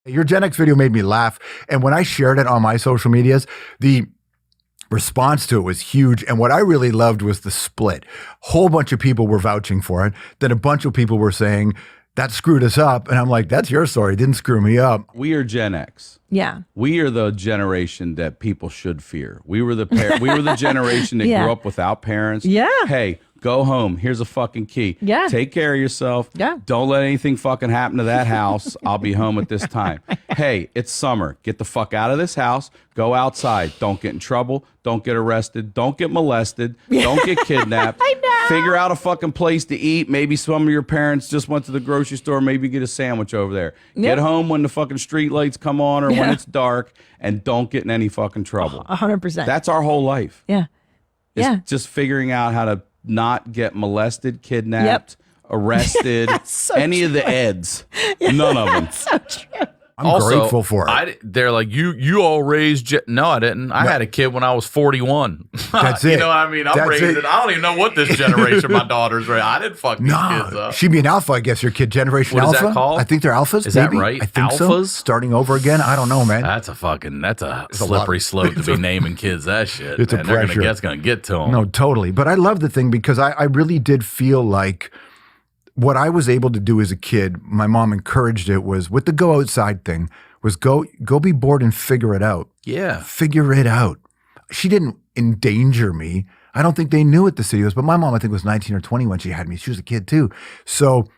Your Gen X video made me laugh. And when I shared it on my social medias, the response to it was huge. And what I really loved was the split. Whole bunch of people were vouching for it. Then a bunch of people were saying, that screwed us up. And I'm like, that's your story. It didn't screw me up. We are Gen X. Yeah. We are the generation that people should fear. We were the generation that grew up without parents. Yeah. Hey, go home. Here's a fucking key. Yeah. Take care of yourself. Yeah. Don't let anything fucking happen to that house. I'll be home at this time. Hey, it's summer. Get the fuck out of this house. Go outside. Don't get in trouble. Don't get arrested. Don't get molested. Don't get kidnapped. I know. Figure out a fucking place to eat. Maybe some of your parents just went to the grocery store. Maybe get a sandwich over there. Get home when the fucking street lights come on or when it's dark, and don't get in any fucking trouble. 100%. That's our whole life. Yeah. It's just figuring out how to not get molested, kidnapped, arrested, so any of the eds. None of them. So true. I'm grateful for it. They're like, you all raised... No, I didn't. I had a kid when I was 41. That's it. You know what I mean? I'm raising it. I don't even know what this generation my daughter's raised. I didn't fuck these kids up. She'd be an alpha, I guess, your kid. Generation What Alpha? is that called? I think they're alphas. Is that maybe? right? I think so. Alphas? Starting over again? I don't know, man. That's a slippery slope to be naming kids that shit. It's a man. pressure. That's going to get to them. No, totally. But I love the thing because I really did feel like what I was able to do as a kid, my mom encouraged it, was with the go outside thing, was go be bored and figure it out. Yeah. Figure it out. She didn't endanger me. I don't think they knew what the city was, but my mom, I think, was 19 or 20 when she had me. She was a kid too. So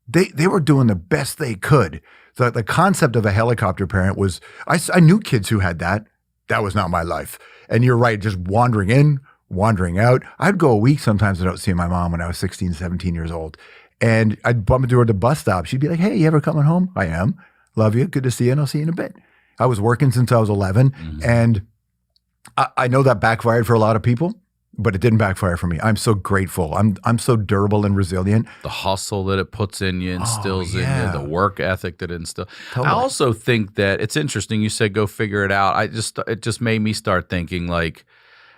they were doing the best they could. So the concept of a helicopter parent was, I knew kids who had that. That was not my life. And you're right, just wandering in, wandering out. I'd go a week sometimes without seeing my mom when I was 16, 17 years old. And I'd bump into her at the bus stop. She'd be like, hey, you ever coming home? I am. Love you. Good to see you. And I'll see you in a bit. I was working since I was 11. And I know that backfired for a lot of people, but it didn't backfire for me. I'm so grateful. I'm so durable and resilient. The hustle that it puts in you, instills in you, the work ethic that it instills. Totally. I also think that it's interesting. You said go figure it out. It just made me start thinking, like,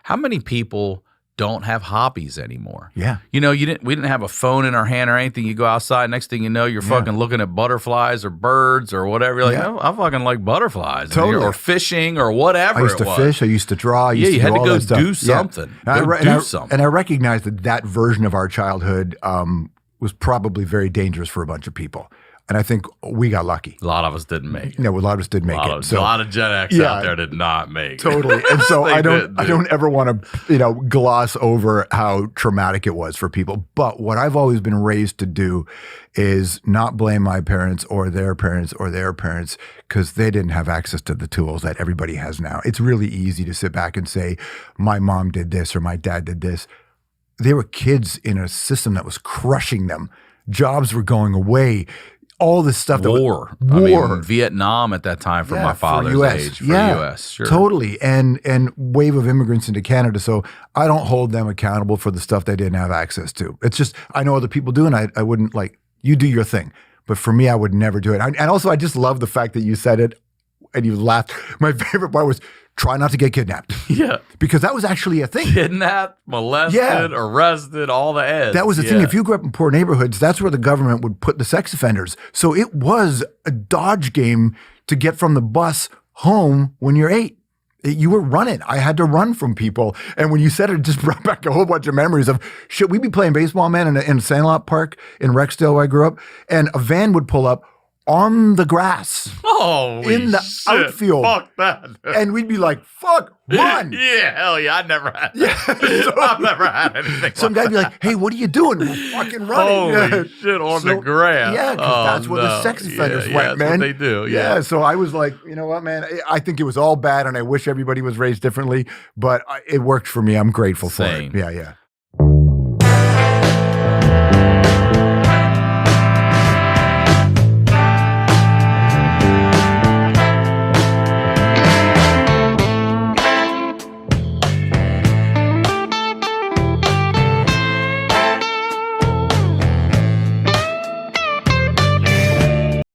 how many people don't have hobbies anymore? Yeah. You know, we didn't have a phone in our hand or anything. You go outside, next thing you know, you're fucking looking at butterflies or birds or whatever. You're like, oh, I fucking like butterflies. Totally. Or fishing or whatever. I used to fish. I used to draw. I used to you had do to all go that stuff. do something. Yeah. Something. And I recognize that version of our childhood was probably very dangerous for a bunch of people. And I think we got lucky. A lot of us didn't make it. No, a lot of us didn't make it. A lot of Gen X out there did not make it. Totally. And so I don't ever want to, gloss over how traumatic it was for people. But what I've always been raised to do is not blame my parents or their parents because they didn't have access to the tools that everybody has now. It's really easy to sit back and say, my mom did this or my dad did this. They were kids in a system that was crushing them. Jobs were going away. All this stuff. War. I mean, Vietnam at that time for my father's age. For U.S. Sure. Totally. And wave of immigrants into Canada. So I don't hold them accountable for the stuff they didn't have access to. It's just, I know other people do, and I wouldn't you do your thing. But for me, I would never do it. And also, I just love the fact that you said it and you laughed. My favorite part was, try not to get kidnapped. Yeah. Because that was actually a thing. Kidnapped, molested, arrested, all the eds. That was the thing. If you grew up in poor neighborhoods, that's where the government would put the sex offenders. So it was a dodge game to get from the bus home when you're 8. You were running. I had to run from people. And when you said it just brought back a whole bunch of memories of, shit, we'd be playing baseball, man, in Sandlot Park in Rexdale where I grew up. And a van would pull up on the grass. In the outfield. Fuck that. And we'd be like, fuck, run. Yeah, hell yeah. I never had that. I've never had anything Some guy'd be like, hey, what are you doing? We're fucking running. Holy shit, on the grass. Yeah, because that's where the sex offenders went, man. That's what they do. Yeah, so I was like, you know what, man? I think it was all bad, and I wish everybody was raised differently, but it worked for me. I'm grateful for it. Yeah.